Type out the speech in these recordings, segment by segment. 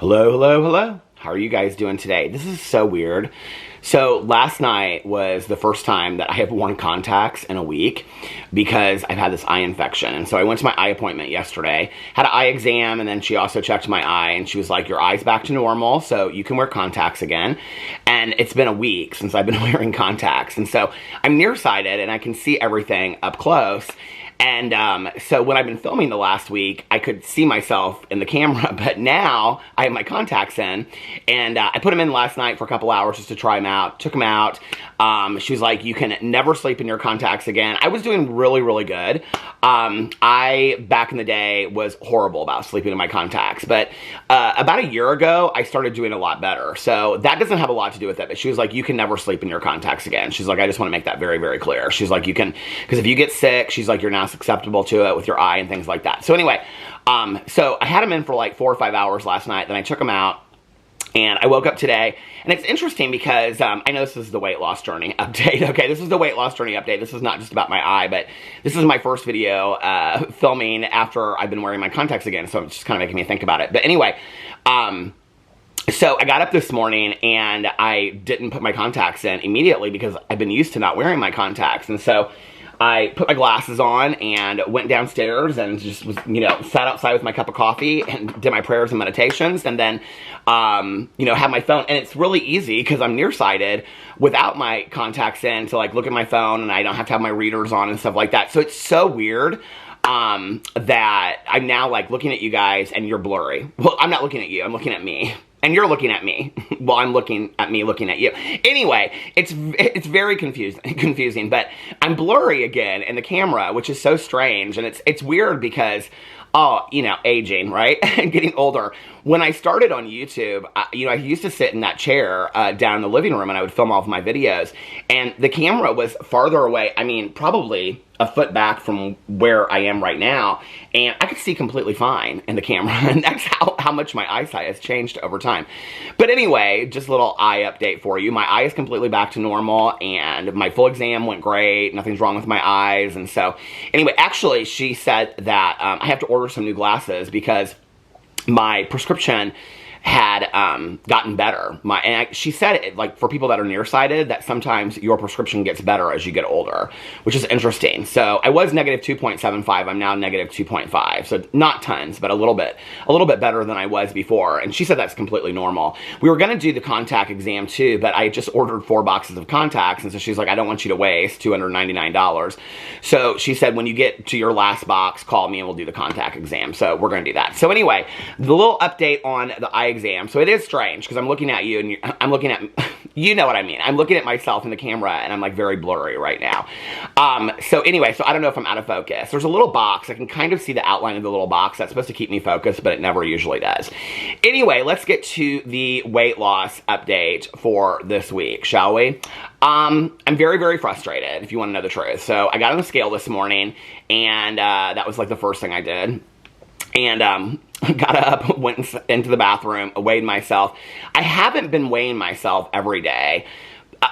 Hello, hello, hello. How are you guys doing today? This is so weird. So last night was the first time that I have worn contacts in a week because I've had this eye infection. And so I went to my eye appointment yesterday, had an eye exam, and then she also checked my eye and she was like, your eye's back to normal, so you can wear contacts again. And it's been a week since I've been wearing contacts. And so I'm nearsighted and I can see everything up close. And so when I've been filming the last week, I could see myself in the camera, but now I have my contacts in, and I put them in last night for a couple hours just to try them out, took them out. She was like, you can never sleep in your contacts again. I was doing really, really good. I, back in the day, was horrible about sleeping in my contacts, but about a year ago, I started doing a lot better. So that doesn't have a lot to do with it, but she was like, you can never sleep in your contacts again. She's like, I just want to make that very, very clear. She's like, you can, because if you get sick, she's like, you're now susceptible to it with your eye and things like that. So anyway, so I had them in for like 4 or 5 hours last night, then I took them out, and I woke up today, and it's interesting because I know this is the weight loss journey update. Okay, this is the weight loss journey update. This is not just about my eye, but this is my first video filming after I've been wearing my contacts again, so it's just kind of making me think about it. But anyway, so I got up this morning and I didn't put my contacts in immediately because I've been used to not wearing my contacts, and so I put my glasses on and went downstairs and just was, sat outside with my cup of coffee and did my prayers and meditations, and then, had my phone. And it's really easy because I'm nearsighted without my contacts in to like look at my phone, and I don't have to have my readers on and stuff like that. So it's so weird that I'm now like looking at you guys and you're blurry. Well, I'm not looking at you, I'm looking at me. And you're looking at me while I'm looking at me looking at you. Anyway, it's very confusing, but I'm blurry again in the camera, which is so strange. And it's weird because, aging, right? And getting older. When I started on YouTube, I used to sit in that chair down in the living room and I would film all of my videos. And the camera was farther away, probably a foot back from where I am right now, and I could see completely fine in the camera, and that's how much my eyesight has changed over time. But anyway, just a little eye update for you. My eye is completely back to normal, and my full exam went great. Nothing's wrong with my eyes, and so, anyway, actually, she said that I have to order some new glasses because my prescription had gotten better. She said, like, for people that are nearsighted, that sometimes your prescription gets better as you get older, which is interesting. So I was negative 2.75. I'm now negative 2.5. So not tons, but a little bit better than I was before. And she said that's completely normal. We were going to do the contact exam too, but I just ordered 4 boxes of contacts. And so she's like, I don't want you to waste $299. So she said, when you get to your last box, call me and we'll do the contact exam. So we're going to do that. So anyway, the little update on the eye exam. So it is strange because I'm looking at you and I'm looking at, you know what I mean. I'm looking at myself in the camera and I'm like very blurry right now. So anyway, so I don't know if I'm out of focus. There's a little box. I can kind of see the outline of the little box. That's supposed to keep me focused, but it never usually does. Anyway, let's get to the weight loss update for this week, shall we? I'm very, very frustrated, if you want to know the truth. So I got on the scale this morning, and that was like the first thing I did. And got up, went into the bathroom, weighed myself. I haven't been weighing myself every day.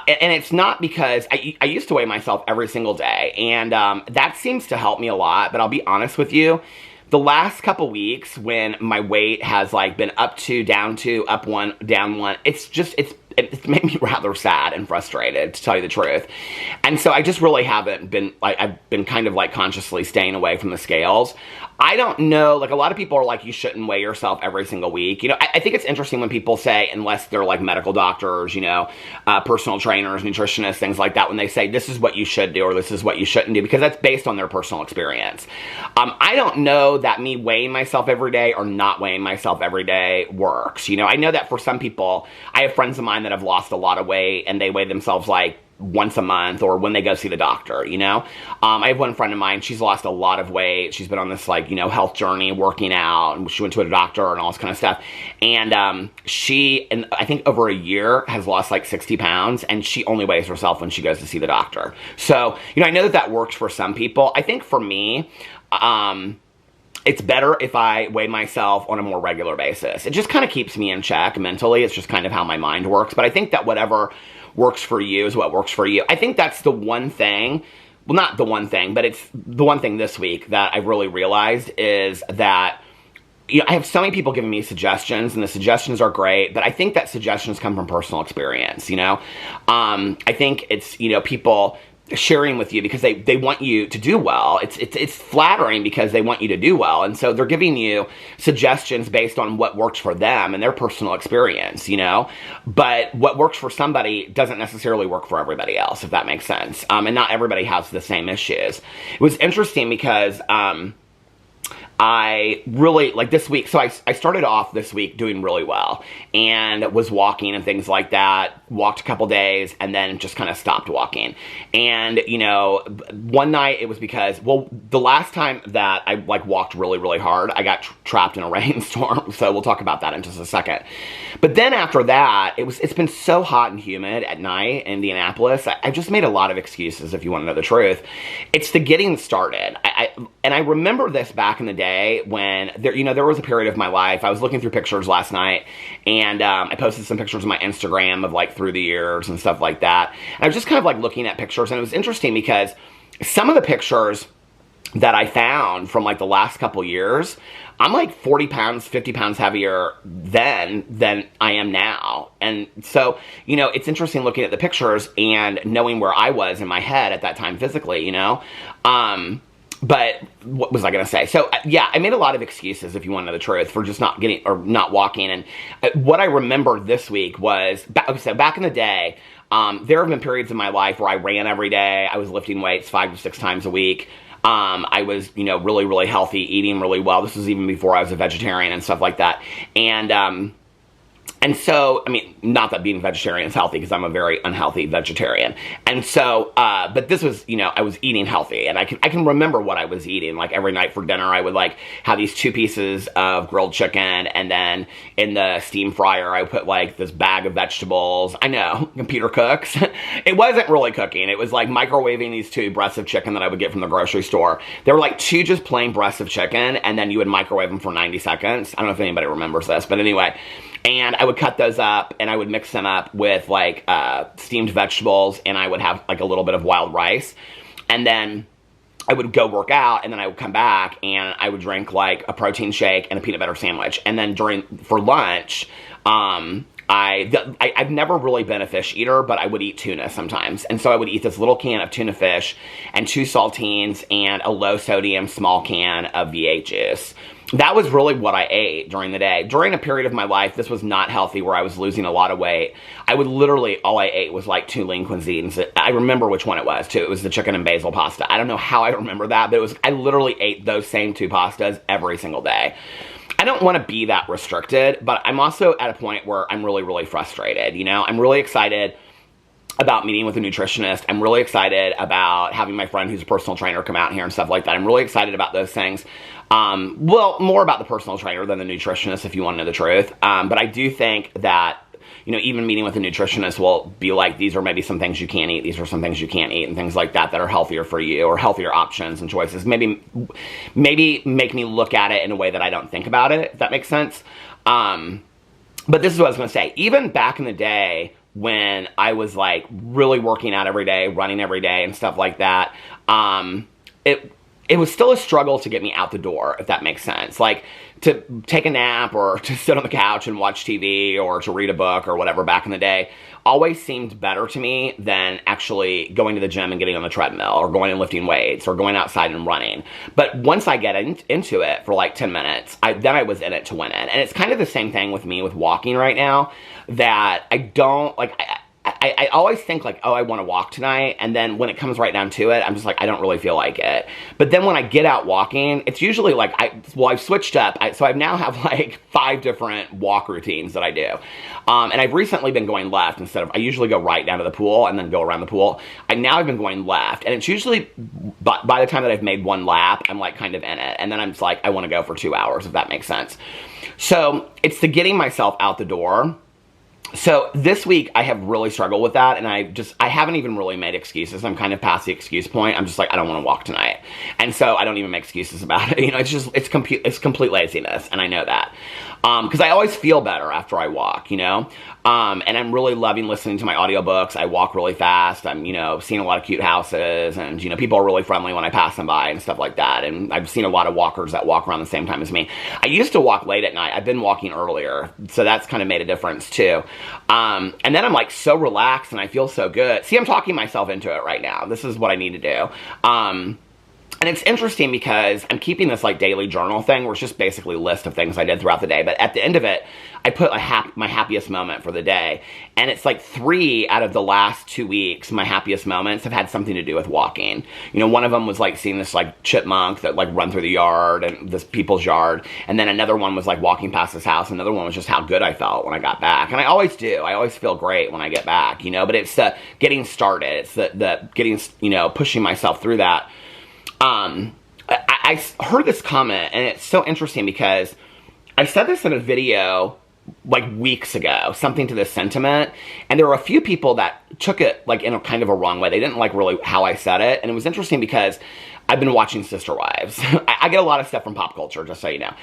And it's not because I used to weigh myself every single day. And that seems to help me a lot. But I'll be honest with you, the last couple weeks when my weight has like been up 2, down 2, up 1, down 1, it's made me rather sad and frustrated, to tell you the truth. And so I just really haven't been, I've been kind of like consciously staying away from the scales. I don't know, like a lot of people are like, you shouldn't weigh yourself every single week. I think it's interesting when people say, unless they're like medical doctors, personal trainers, nutritionists, things like that, when they say this is what you should do or this is what you shouldn't do, because that's based on their personal experience. I don't know that me weighing myself every day or not weighing myself every day works. I know that for some people, I have friends of mine that have lost a lot of weight and they weigh themselves like once a month or when they go see the doctor, I have one friend of mine, she's lost a lot of weight. She's been on this like, health journey, working out, and she went to a doctor and all this kind of stuff. And she, in I think over a year, has lost like 60 pounds, and she only weighs herself when she goes to see the doctor. So, I know that works for some people. I think for me, it's better if I weigh myself on a more regular basis. It just kind of keeps me in check mentally. It's just kind of how my mind works. But I think that whatever works for you is what works for you. I think that's the one thing, well, not the one thing, but it's the one thing this week that I really realized is that I have so many people giving me suggestions, and the suggestions are great, but I think that suggestions come from personal experience, I think it's, people sharing with you because they want you to do well. It's flattering because they want you to do well. And so they're giving you suggestions based on what works for them and their personal experience, But what works for somebody doesn't necessarily work for everybody else, if that makes sense. And not everybody has the same issues. It was interesting because, I really, like this week, so I started off this week doing really well and was walking and things like that, walked a couple days and then just kind of stopped walking. And, one night it was because, the last time that I walked really, really hard, I got trapped in a rainstorm. So we'll talk about that in just a second. But then after that, it's been so hot and humid at night in Indianapolis. I just made a lot of excuses, if you want to know the truth. It's the getting started. And I remember this back in the day when there was a period of my life. I was looking through pictures last night, and I posted some pictures on my Instagram of through the years and stuff like that. And I was just kind of looking at pictures, and it was interesting because some of the pictures that I found from the last couple years, I'm 40 pounds, 50 pounds heavier than I am now. And so, it's interesting looking at the pictures and knowing where I was in my head at that time physically, But what was I going to say? So, yeah, I made a lot of excuses, if you want to know the truth, for just not getting or not walking. And what I remember this week was, back in the day, there have been periods in my life where I ran every day. I was lifting weights 5 to 6 times a week. I was, really, really healthy, eating really well. This was even before I was a vegetarian and stuff like that. And so, not that being vegetarian is healthy, because I'm a very unhealthy vegetarian. And so, but this was, I was eating healthy, and I can remember what I was eating. Every night for dinner, I would have these 2 pieces of grilled chicken, and then in the steam fryer, I would put this bag of vegetables. I know, computer cooks. It wasn't really cooking. It was microwaving these 2 breasts of chicken that I would get from the grocery store. They were 2 just plain breasts of chicken, and then you would microwave them for 90 seconds. I don't know if anybody remembers this, but anyway. And I would cut those up, and I would mix them up with steamed vegetables, and I would have a little bit of wild rice. And then I would go work out, and then I would come back, and I would drink a protein shake and a peanut butter sandwich. And then for lunch, I've never really been a fish eater, but I would eat tuna sometimes. And so I would eat this little can of tuna fish and 2 saltines and a low sodium small can of V8 juice. That was really what I ate during the day. During a period of my life, this was not healthy, where I was losing a lot of weight. I would literally, all I ate was 2 lean cuisines. I remember which one it was, too. It was the chicken and basil pasta. I don't know how I remember that, but I literally ate those same 2 pastas every single day. I don't want to be that restricted, but I'm also at a point where I'm really, really frustrated. I'm really excited about meeting with a nutritionist. I'm really excited about having my friend who's a personal trainer come out here and stuff like that. I'm really excited about those things. More about the personal trainer than the nutritionist, if you want to know the truth. But I do think that, even meeting with a nutritionist will be these are maybe some things you can't eat, these are some things you can't eat, and things like that are healthier for you, or healthier options and choices. Maybe make me look at it in a way that I don't think about it, if that makes sense. But this is what I was going to say. Even back in the day, when I was really working out every day, running every day and stuff like that, it was still a struggle to get me out the door, if that makes sense. To take a nap or to sit on the couch and watch TV or to read a book or whatever back in the day always seemed better to me than actually going to the gym and getting on the treadmill or going and lifting weights or going outside and running. But once I get into it for 10 minutes, then I was in it to win it. And it's kind of the same thing with me with walking right now, that I don't, I always think oh, I want to walk tonight, and then when it comes right down to it, I'm just I don't really feel like it. But then when I get out walking, it's usually I've switched up, so I now have 5 different walk routines that I do. And I've recently been going left instead of, I usually go right down to the pool and then go around the pool. Now I've been going left, and it's usually, by the time that I've made 1 lap, I'm kind of in it. And then I'm just I want to go for 2 hours, if that makes sense. So it's the getting myself out the door. So this week I have really struggled with that, and I haven't even really made excuses. I'm kind of past the excuse point. I'm just like, I don't want to walk tonight. And so I don't even make excuses about it. It's complete laziness, and I know that. Because I always feel better after I walk, and I'm really loving listening to my audiobooks. I walk really fast. I'm, seeing a lot of cute houses, and, people are really friendly when I pass them by and stuff like that. And I've seen a lot of walkers that walk around the same time as me. I used to walk late at night. I've been walking earlier, so that's kind of made a difference too. And then I'm like so relaxed and I feel so good. See, I'm talking myself into it right now. This is what I need to do. And it's interesting because I'm keeping this like daily journal thing where it's just basically a list of things I did throughout the day. But at the end of it, I put my happiest moment for the day. And it's like 3 out of the last 2 weeks, my happiest moments have had something to do with walking. One of them was like seeing this like chipmunk that like run through the yard and this people's yard. And then another one was like walking past this house. Another one was just how good I felt when I got back. And I always do. I always feel great when I get back, but it's getting started. It's the getting, pushing myself through that. I heard this comment, and it's so interesting because I said this in a video like weeks ago, something to this sentiment, and there were a few people that took it like in a kind of a wrong way. They didn't like really how I said it, and it was interesting because I've been watching Sister Wives. I get a lot of stuff from pop culture, just so you know.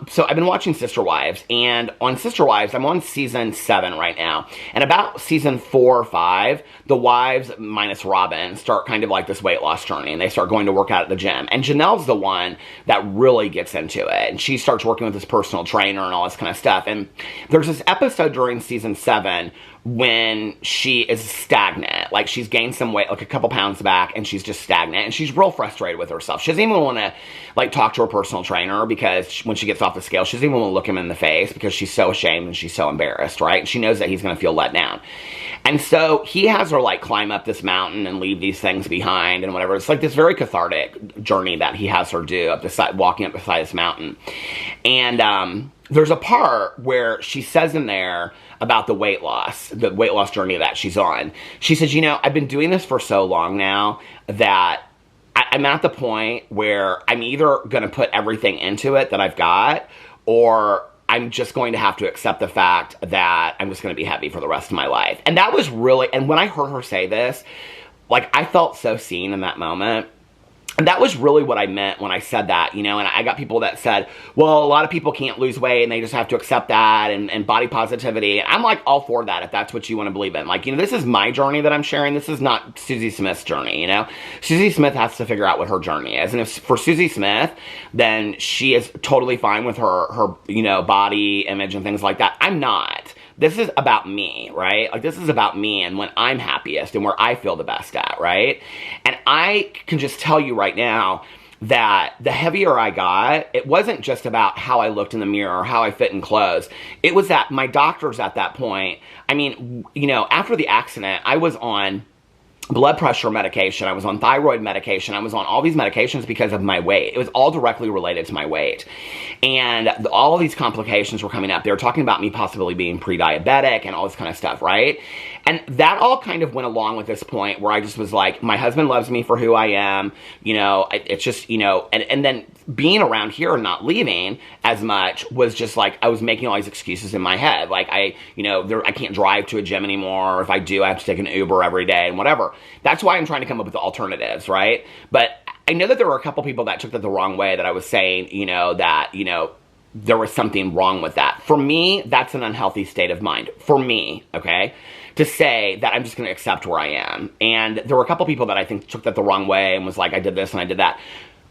So I've been watching Sister Wives, and on Sister Wives, I'm on season 7 right now. And about season 4 or 5, the wives, minus Robin, start kind of like this weight loss journey, and they start going to work out at the gym. And Janelle's the one that really gets into it, and she starts working with this personal trainer and all this kind of stuff. And there's this episode during season 7 when she is stagnant, like she's gained some weight, like a couple pounds back, and she's just stagnant, and she's real frustrated with herself. She doesn't even want to like talk to her personal trainer because when she gets off the scale, she doesn't even want to look him in the face because she's so ashamed and she's so embarrassed, right? And she knows that he's going to feel let down. And so he has her like climb up this mountain and leave these things behind and whatever. It's like this very cathartic journey that he has her do up the side, walking up beside this mountain. And there's a part where she says in there about the weight loss journey that she's on. She says, I've been doing this for so long now that I'm at the point where I'm either going to put everything into it that I've got, or I'm just going to have to accept the fact that I'm just going to be heavy for the rest of my life. And that was really, and when I heard her say this, like I felt so seen in that moment. And that was really what I meant when I said that, and I got people that said, well, a lot of people can't lose weight and they just have to accept that and body positivity. And I'm like all for that if that's what you want to believe in. Like, this is my journey that I'm sharing. This is not Susie Smith's journey, Susie Smith has to figure out what her journey is. And if for Susie Smith, then she is totally fine with her body image and things like that. I'm not. This is about me, right? Like, this is about me and when I'm happiest and where I feel the best at, right? And I can just tell you right now that the heavier I got, it wasn't just about how I looked in the mirror or how I fit in clothes. It was that my doctors at that point, after the accident, I was on blood pressure medication, I was on thyroid medication, I was on all these medications because of my weight. It was all directly related to my weight. And all these complications were coming up. They were talking about me possibly being pre-diabetic and all this kind of stuff, right? And that all kind of went along with this point where I just was like, my husband loves me for who I am, it's just, and then being around here and not leaving as much was just like, I was making all these excuses in my head. Like I can't drive to a gym anymore. Or if I do, I have to take an Uber every day and whatever. That's why I'm trying to come up with alternatives, right? But I know that there were a couple people that took that the wrong way, that I was saying, that, there was something wrong with that. For me, that's an unhealthy state of mind. For me, okay? To say that I'm just going to accept where I am. And there were a couple people that I think took that the wrong way and was like, I did this and I did that.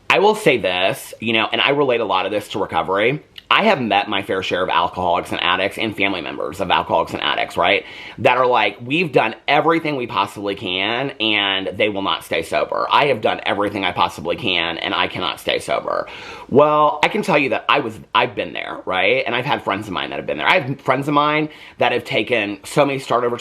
I will say this, and I relate a lot of this to recovery. I have met my fair share of alcoholics and addicts and family members of alcoholics and addicts, right? That are like, we've done everything we possibly can and they will not stay sober. I have done everything I possibly can and I cannot stay sober. Well, I can tell you that I've been there, right? And I've had friends of mine that have been there. I have friends of mine that have taken so many start over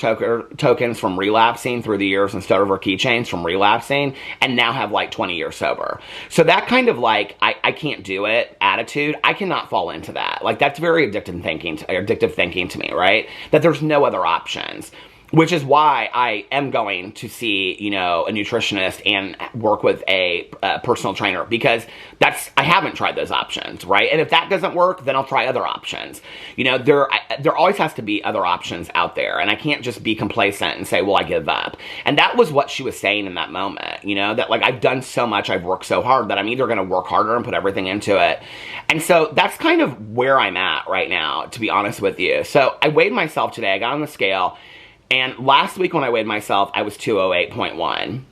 tokens from relapsing through the years and start over keychains from relapsing and now have like 20 years sober. So that kind of like, I can't do it attitude, I cannot fall into that. Like, that's very addictive thinking to me, right? That there's no other options. which is why I am going to see, you know, a nutritionist and work with a personal trainer, because I haven't tried those options, right? And if that doesn't work, then I'll try other options. You know, there always has to be other options out there, and I can't just be complacent and say, well, I give up. And that was what she was saying in that moment, you know, that like I've done so much, I've worked so hard that I'm either going to work harder and put everything into it. And so that's kind of where I'm at right now, to be honest with you. So I weighed myself today, I got on the scale, and last week when I weighed myself, I was 208.1.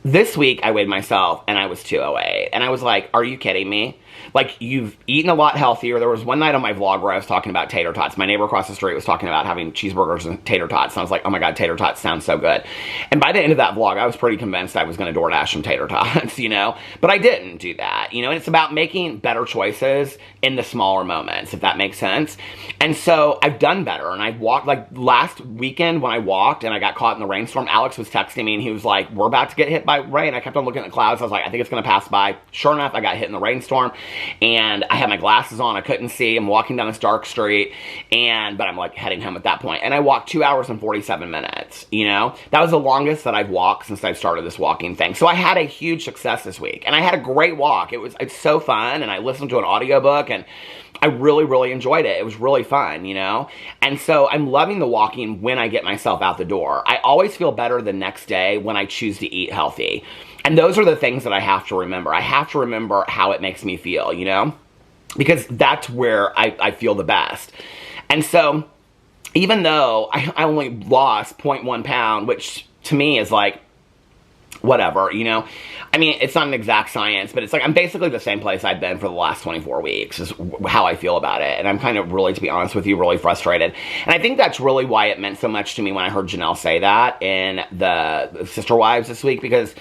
This week I weighed myself and I was 208. And I was like, are you kidding me? Like, you've eaten a lot healthier. There was one night on my vlog where I was talking about tater tots. My neighbor across the street was talking about having cheeseburgers and tater tots. And I was like, oh my God, tater tots sound so good. And by the end of that vlog, I was pretty convinced I was going to DoorDash some tater tots, you know? But I didn't do that, you know? And it's about making better choices in the smaller moments, if that makes sense. And so I've done better. And I walked, like last weekend when I walked and I got caught in the rainstorm, Alex was texting me and he was like, we're about to get hit by rain. I kept on looking at the clouds. I was like, I think it's going to pass by. Sure enough, I got hit in the rainstorm. And I had my glasses on, I couldn't see, I'm walking down this dark street, but I'm like heading home at that point. And I walked 2 hours and 47 minutes, you know? That was the longest that I've walked since I've started this walking thing. So I had a huge success this week, and I had a great walk. It's so fun, and I listened to an audiobook, and I really, really enjoyed it. It was really fun, you know? And so I'm loving the walking when I get myself out the door. I always feel better the next day when I choose to eat healthy. And those are the things that I have to remember. I have to remember how it makes me feel, you know? Because that's where I feel the best. And so, even though I only lost 0.1 pound, which to me is like, whatever, you know? I mean, it's not an exact science, but it's like I'm basically the same place I've been for the last 24 weeks is how I feel about it. And I'm kind of really, to be honest with you, really frustrated. And I think that's really why it meant so much to me when I heard Janelle say that in the Sister Wives this week, because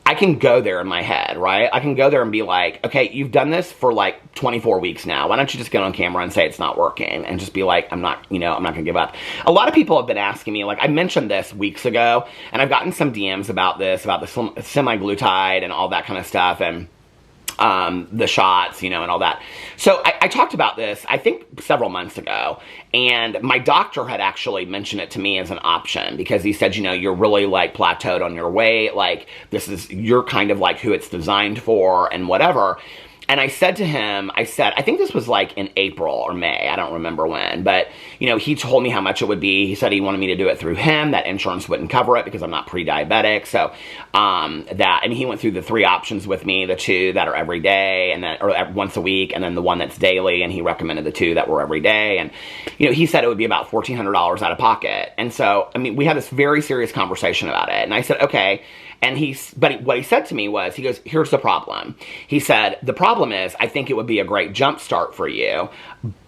I can go there in my head, right? I can go there and be like, okay, you've done this for like 24 weeks now. Why don't you just get on camera and say it's not working and just be like, I'm not going to give up. A lot of people have been asking me, like I mentioned this weeks ago, and I've gotten some DMs about this, about the semaglutide and all that kind of stuff, and the shots, you know, and all that. So I talked about this, I think several months ago, and my doctor had actually mentioned it to me as an option, because he said, you know, you're really like plateaued on your weight, like you're kind of like who it's designed for and whatever. And I said to him, I think this was like in April or May, I don't remember when, but, you know, he told me how much it would be. He said he wanted me to do it through him, that insurance wouldn't cover it because I'm not pre-diabetic. So, and he went through the 3 options with me, the 2 that are every day, and then, or once a week, and then the one that's daily, and he recommended the 2 that were every day. And, you know, he said it would be about $1,400 out of pocket. And so, I mean, we had this very serious conversation about it, and I said, okay. And but what he said to me was, he goes, here's the problem. He said, the problem is, I think it would be a great jump start for you,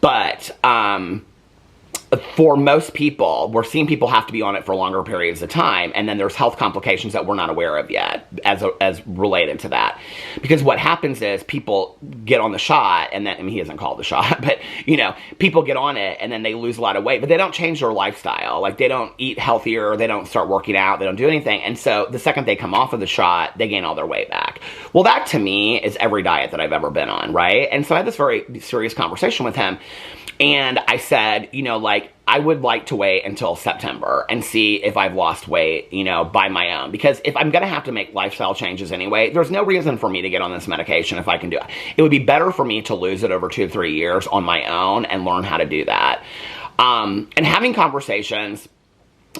but for most people, we're seeing people have to be on it for longer periods of time, and then there's health complications that we're not aware of yet as related to that. Because what happens is people get on the shot, and then, I mean, he isn't called the shot, but, you know, people get on it, and then they lose a lot of weight, but they don't change their lifestyle. Like, they don't eat healthier, they don't start working out, they don't do anything, and so the second they come off of the shot, they gain all their weight back. Well, that, to me, is every diet that I've ever been on, right? And so I had this very serious conversation with him, and I said, you know, like, I would like to wait until September and see if I've lost weight, you know, by my own. Because if I'm going to have to make lifestyle changes anyway, there's no reason for me to get on this medication if I can do it. It would be better for me to lose it over 2 or 3 years on my own and learn how to do that. And having conversations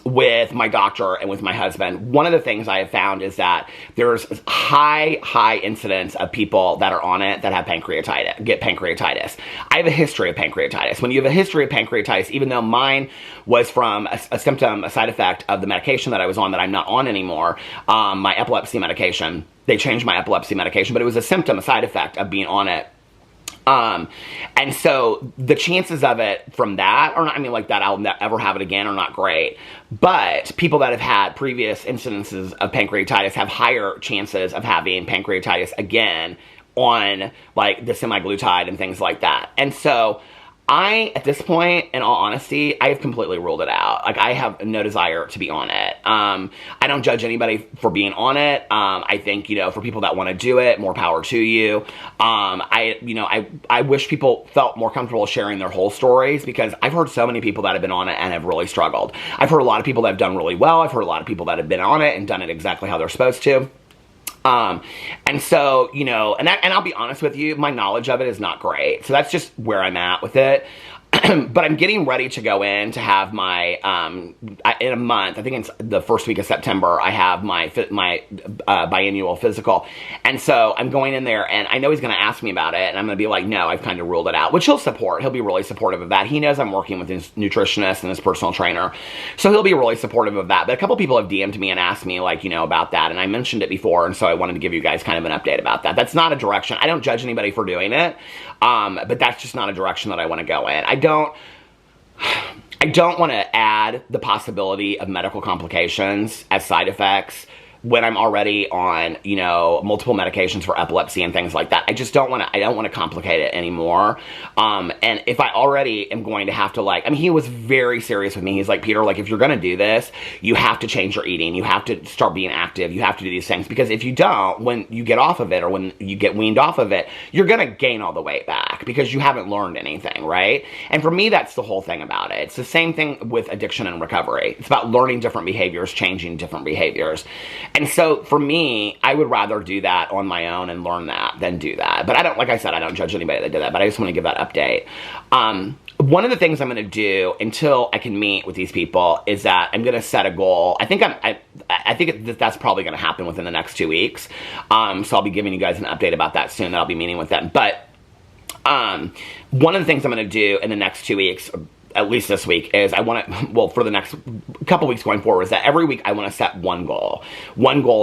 with my doctor and with my husband, one of the things I have found is that there's high incidence of people that are on it that have get pancreatitis. I have a history of pancreatitis. When you have a history of pancreatitis, even though mine was from a symptom, a side effect of the medication that I was on that I'm not on anymore, my epilepsy medication, they changed my epilepsy medication, but it was a symptom, a side effect of being on it. And so the chances of it from that are not, I mean, like that I'll never have it again are not great. But people that have had previous incidences of pancreatitis have higher chances of having pancreatitis again on like the semaglutide and things like that. And so at this point, in all honesty, I have completely ruled it out. Like, I have no desire to be on it. I don't judge anybody for being on it. I think, you know, for people that want to do it, more power to you. I wish people felt more comfortable sharing their whole stories, because I've heard so many people that have been on it and have really struggled. I've heard a lot of people that have done really well. I've heard a lot of people that have been on it and done it exactly how they're supposed to. And so, you know, and I'll be honest with you, my knowledge of it is not great. So that's just where I'm at with it. But I'm getting ready to go in to have my, in a month, I think it's the first week of September, I have my biannual physical. And so I'm going in there, and I know he's going to ask me about it, and I'm going to be like, no, I've kind of ruled it out, which he'll support. He'll be really supportive of that. He knows I'm working with his nutritionist and his personal trainer, so he'll be really supportive of that. But a couple people have DM'd me and asked me, like, you know, about that, and I mentioned it before, and so I wanted to give you guys kind of an update about that. That's not a direction. I don't judge anybody for doing it, but that's just not a direction that I want to go in. I don't want to add the possibility of medical complications as side effects when I'm already on, you know, multiple medications for epilepsy and things like that. I just don't want to complicate it anymore. And if I already am going to have to, like, I mean, he was very serious with me. He's like, Peter, like, if you're going to do this, you have to change your eating. You have to start being active. You have to do these things, because if you don't, when you get off of it, or when you get weaned off of it, you're going to gain all the weight back because you haven't learned anything, right? And for me, that's the whole thing about it. It's the same thing with addiction and recovery. It's about learning different behaviors, changing different behaviors. And so for me, I would rather do that on my own and learn that than do that. But I don't, like I said, I don't judge anybody that did that, but I just want to give that update. One of the things I'm going to do until I can meet with these people is that I'm going to set a goal. I think that's probably going to happen within the next 2 weeks. So I'll be giving you guys an update about that soon, that I'll be meeting with them. But one of the things I'm going to do in the next 2 weeks, at least this week, is I want to, well, for the next couple weeks going forward, is that every week I want to set one goal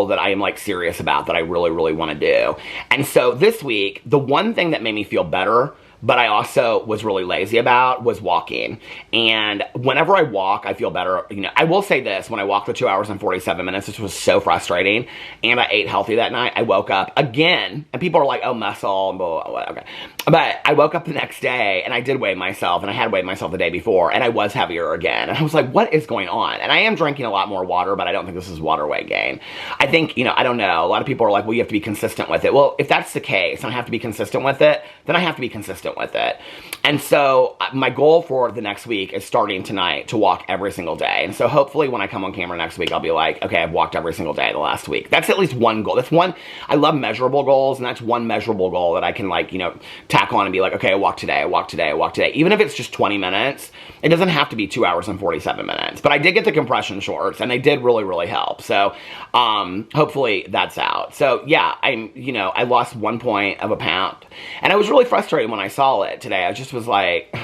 that I am, like, serious about, that I really, really want to do. And so this week, the one thing that made me feel better, but I also was really lazy about, was walking. And whenever I walk, I feel better. You know, I will say this, when I walked for 2 hours and 47 minutes, this was so frustrating, and I ate healthy that night, I woke up again, and people are like, oh, muscle, and blah, blah, blah, okay. But I woke up the next day, and I did weigh myself, and I had weighed myself the day before, and I was heavier again. And I was like, what is going on? And I am drinking a lot more water, but I don't think this is water weight gain. I think, you know, I don't know. A lot of people are like, well, you have to be consistent with it. Well, if that's the case, and I have to be consistent with it, then I have to be consistent with it. And so my goal for the next week is, starting tonight, to walk every single day. And so hopefully when I come on camera next week, I'll be like, okay, I've walked every single day the last week. That's at least one goal. That's one. I love measurable goals, and that's one measurable goal that I can, like, you know, tack on and be like, okay, I walked today, I walked today, I walked today. Even if it's just 20 minutes, it doesn't have to be 2 hours and 47 minutes. But I did get the compression shorts, and they did really, really help. So hopefully that's out. So yeah, I lost 1 point of a pound, and I was really frustrated when I saw it today. I just was like,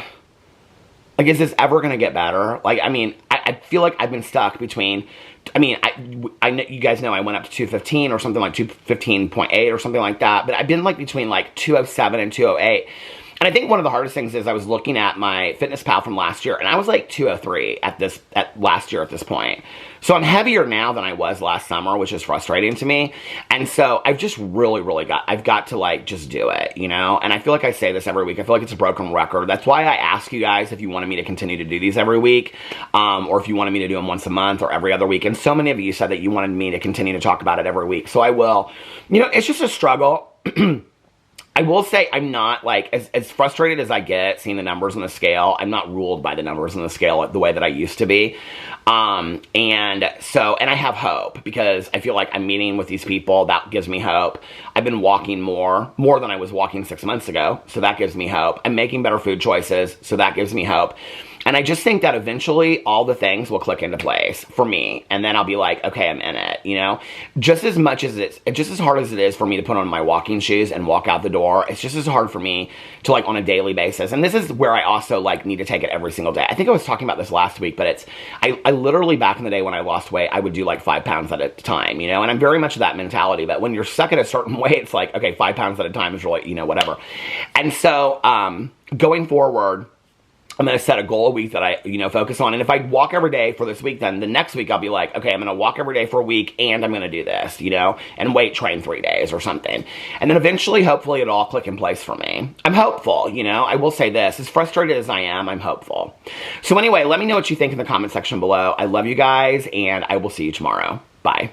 is this ever going to get better? Like, I mean, I feel like I've been stuck between, I mean, you guys know I went up to 215 or something, like 215.8 or something like that, but I've been, like, between, like, 207 and 208. And I think one of the hardest things is I was looking at my FitnessPal from last year, and I was like 203 at last year at this point. So I'm heavier now than I was last summer, which is frustrating to me. And so I've just really I've got to, like, just do it, you know? And I feel like I say this every week. I feel like it's a broken record. That's why I ask you guys if you wanted me to continue to do these every week, or if you wanted me to do them once a month or every other week. And so many of you said that you wanted me to continue to talk about it every week. So I will. You know, it's just a struggle. I will say I'm not, like, as frustrated as I get seeing the numbers on the scale, I'm not ruled by the numbers on the scale the way that I used to be. And I have hope, because I feel like I'm meeting with these people. That gives me hope. I've been walking more than I was walking 6 months ago. So that gives me hope. I'm making better food choices. So that gives me hope. And I just think that eventually all the things will click into place for me. And then I'll be like, okay, I'm in it, you know? Just as hard as it is for me to put on my walking shoes and walk out the door, it's just as hard for me to, like, on a daily basis. And this is where I also, like, need to take it every single day. I think I was talking about this last week, but I literally, back in the day when I lost weight, I would do, like, 5 pounds at a time, you know? And I'm very much of that mentality. But when you're stuck at a certain weight, it's like, okay, 5 pounds at a time is really, you know, whatever. And so, going forward, I'm going to set a goal a week that I, focus on. And if I walk every day for this week, then the next week I'll be like, okay, I'm going to walk every day for a week and I'm going to do this, and weight train 3 days or something. And then eventually, hopefully it'll all click in place for me. I'm hopeful, I will say this, as frustrated as I am, I'm hopeful. So anyway, let me know what you think in the comment section below. I love you guys and I will see you tomorrow. Bye.